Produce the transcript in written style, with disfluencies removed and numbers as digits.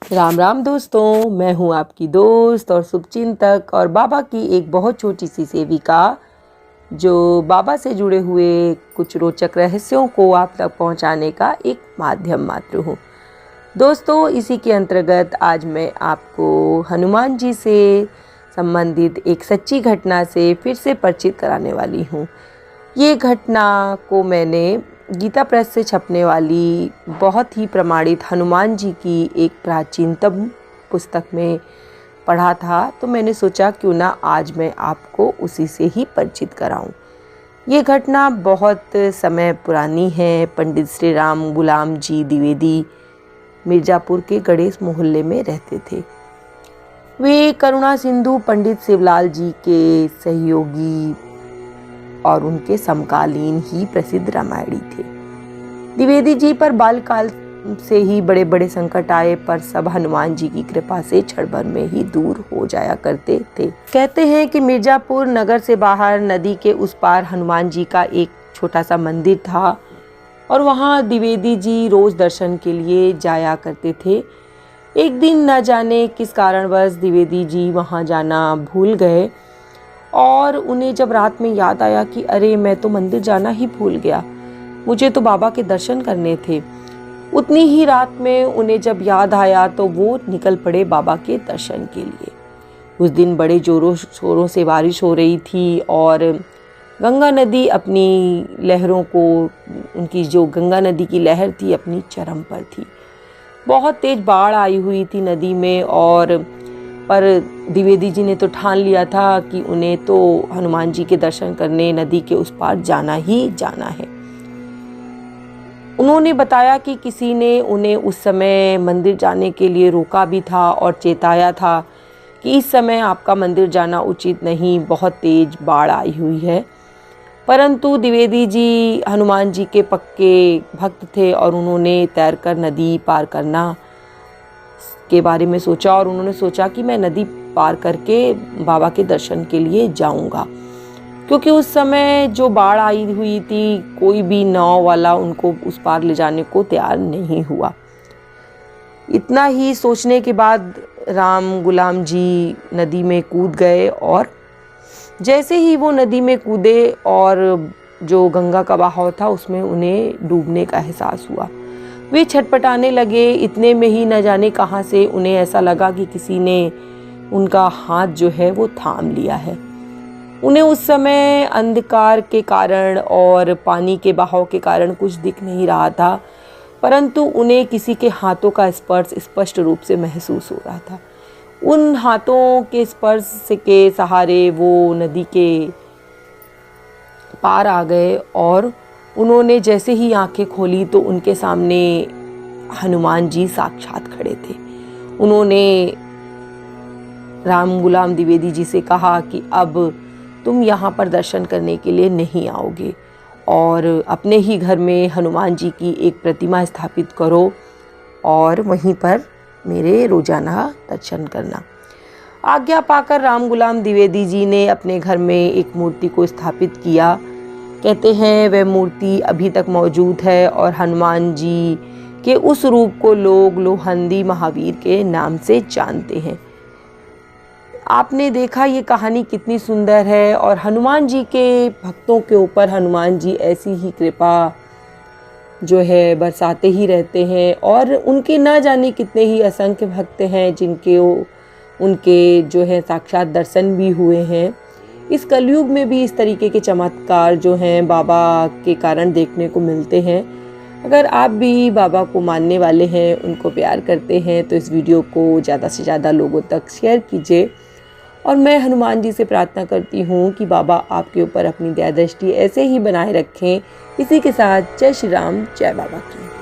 राम राम दोस्तों, मैं हूं आपकी दोस्त और शुभचिंतक और बाबा की एक बहुत छोटी सी सेविका जो बाबा से जुड़े हुए कुछ रोचक रहस्यों को आप तक पहुंचाने का एक माध्यम मात्र हूं। दोस्तों, इसी के अंतर्गत आज मैं आपको हनुमान जी से संबंधित एक सच्ची घटना से फिर से परिचित कराने वाली हूं। ये घटना को मैंने गीता प्रेस से छपने वाली बहुत ही प्रमाणित हनुमान जी की एक प्राचीनतम पुस्तक में पढ़ा था, तो मैंने सोचा क्यों ना आज मैं आपको उसी से ही परिचित कराऊं। ये घटना बहुत समय पुरानी है। पंडित श्री राम गुलाम जी द्विवेदी मिर्ज़ापुर के गणेश मोहल्ले में रहते थे। वे करुणा सिंधु पंडित शिवलाल जी के सहयोगी और उनके समकालीन ही प्रसिद्ध रामायणी थे। द्विवेदी जी पर बालकाल से ही बड़े बड़े संकट आए, पर सब हनुमान जी की कृपा से क्षण भर में ही दूर हो जाया करते थे। कहते हैं कि मिर्जापुर नगर से बाहर नदी के उस पार हनुमान जी का एक छोटा सा मंदिर था और वहाँ द्विवेदी जी रोज दर्शन के लिए जाया करते थे। एक दिन न जाने किस कारणवश द्विवेदी जी वहाँ जाना भूल गए और उन्हें जब रात में याद आया कि अरे मैं तो मंदिर जाना ही भूल गया, मुझे तो बाबा के दर्शन करने थे। उतनी ही रात में उन्हें जब याद आया तो वो निकल पड़े बाबा के दर्शन के लिए। उस दिन बड़े जोरों शोरों से बारिश हो रही थी और गंगा नदी अपनी लहरों को, उनकी जो गंगा नदी की लहर थी अपनी चरम पर थी। बहुत तेज बाढ़ आई हुई थी नदी में पर द्विवेदी जी ने तो ठान लिया था कि उन्हें तो हनुमान जी के दर्शन करने नदी के उस पार जाना ही जाना है। उन्होंने बताया कि किसी ने उन्हें उस समय मंदिर जाने के लिए रोका भी था और चेताया था कि इस समय आपका मंदिर जाना उचित नहीं, बहुत तेज बाढ़ आई हुई है। परंतु द्विवेदी जी हनुमान जी के पक्के भक्त थे और उन्होंने तैरकर नदी पार करना के बारे में सोचा और उन्होंने सोचा कि मैं नदी पार करके बाबा के दर्शन के लिए जाऊंगा, क्योंकि उस समय जो बाढ़ आई हुई थी कोई भी नाव वाला उनको उस पार ले जाने को तैयार नहीं हुआ। इतना ही सोचने के बाद राम गुलाम जी नदी में कूद गए और जैसे ही वो नदी में कूदे और जो गंगा का बहाव था उसमें उन्हें डूबने का एहसास हुआ। वे छटपटाने लगे। इतने में ही न जाने कहाँ से उन्हें ऐसा लगा कि किसी ने उनका हाथ जो है वो थाम लिया है। उन्हें उस समय अंधकार के कारण और पानी के बहाव के कारण कुछ दिख नहीं रहा था, परंतु उन्हें किसी के हाथों का स्पर्श स्पष्ट रूप से महसूस हो रहा था। उन हाथों के स्पर्श के सहारे वो नदी के पार आ गए और उन्होंने जैसे ही आंखें खोली तो उनके सामने हनुमान जी साक्षात खड़े थे। उन्होंने राम गुलाम द्विवेदी जी से कहा कि अब तुम यहाँ पर दर्शन करने के लिए नहीं आओगे और अपने ही घर में हनुमान जी की एक प्रतिमा स्थापित करो और वहीं पर मेरे रोजाना दर्शन करना। आज्ञा पाकर राम गुलाम द्विवेदी जी ने अपने घर में एक मूर्ति को स्थापित किया। कहते हैं वह मूर्ति अभी तक मौजूद है और हनुमान जी के उस रूप को लोग लोहंदी महावीर के नाम से जानते हैं। आपने देखा ये कहानी कितनी सुंदर है और हनुमान जी के भक्तों के ऊपर हनुमान जी ऐसी ही कृपा जो है बरसाते ही रहते हैं और उनके ना जाने कितने ही असंख्य भक्त हैं जिनके उनके जो है साक्षात दर्शन भी हुए हैं। इस कलयुग में भी इस तरीके के चमत्कार जो हैं बाबा के कारण देखने को मिलते हैं। अगर आप भी बाबा को मानने वाले हैं, उनको प्यार करते हैं, तो इस वीडियो को ज़्यादा से ज़्यादा लोगों तक शेयर कीजिए और मैं हनुमान जी से प्रार्थना करती हूँ कि बाबा आपके ऊपर अपनी दया दृष्टि ऐसे ही बनाए रखें। इसी के साथ जय श्री राम, जय बाबा की।